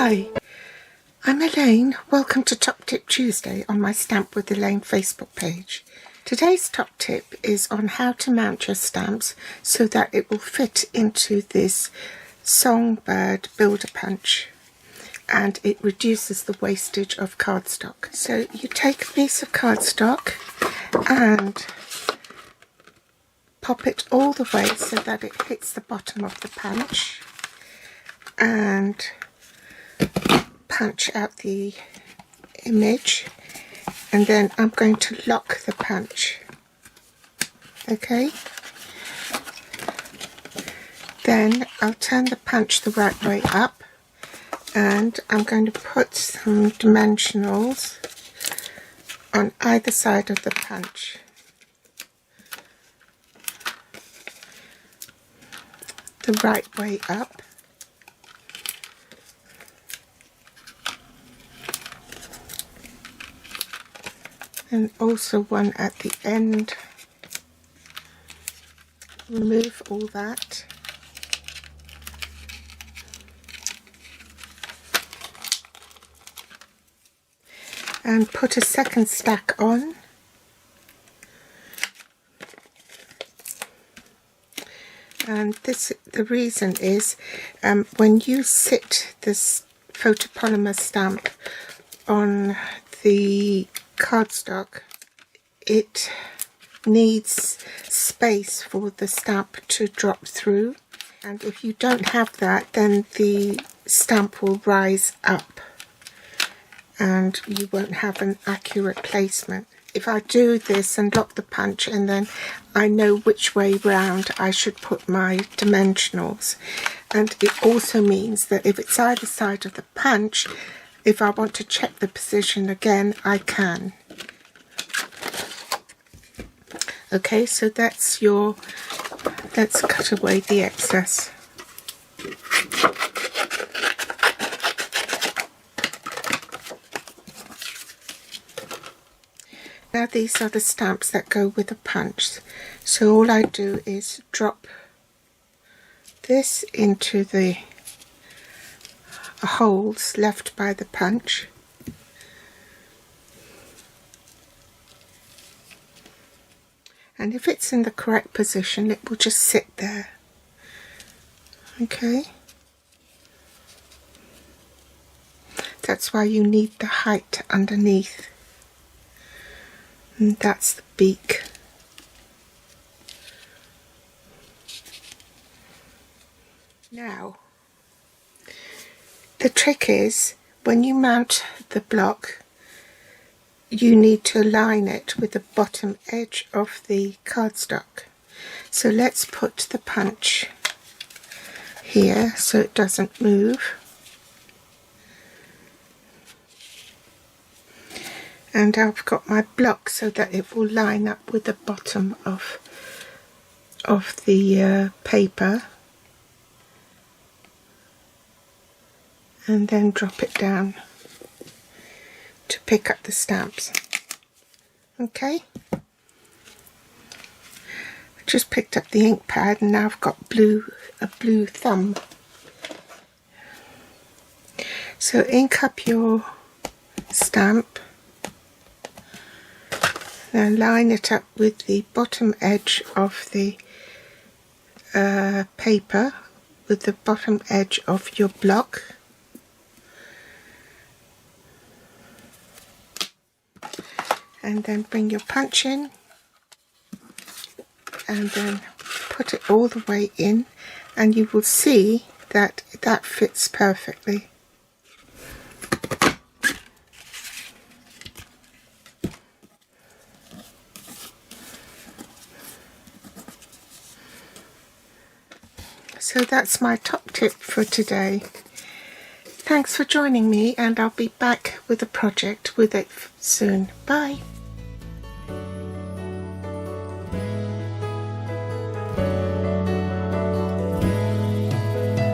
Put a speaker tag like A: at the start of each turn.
A: Hi, I'm Elaine. Welcome to Top Tip Tuesday on my Stamp with Elaine Facebook page. Today's top tip is on how to mount your stamps so that it will fit into this Songbird builder punch and it reduces the wastage of cardstock. So you take a piece of cardstock and pop it all the way so that it hits the bottom of the punch and punch out the image, and then I'm going to lock the punch. Okay, then I'll turn the punch the right way up and I'm going to put some dimensionals on either side of the punch. The right way up. And also one at the end. Remove all that. And put a second stack on. And the reason is when you sit this photopolymer stamp on the cardstock, it needs space for the stamp to drop through, and if you don't have that, then the stamp will rise up and you won't have an accurate placement. If I do this and lock the punch, and then I know which way round I should put my dimensionals, and it also means that if it's either side of the punch, if I want to check the position again, I can. Okay, so let's cut away the excess. Now these are the stamps that go with the punch. So all I do is drop this into the holes left by the punch, and if it's in the correct position it will just sit there. Okay, that's why you need the height underneath, and that's the beak. Now the trick is, when you mount the block, you need to align it with the bottom edge of the cardstock. So let's put the punch here so it doesn't move. And I've got my block so that it will line up with the bottom of the paper. And then drop it down to pick up the stamps. Okay, I just picked up the ink pad and now I've got a blue thumb. So ink up your stamp, then line it up with the bottom edge of the paper, with the bottom edge of your block. And then bring your punch in and then put it all the way in, and you will see that that fits perfectly. So that's my top tip for today. Thanks for joining me, and I'll be back with a project with it soon. Bye.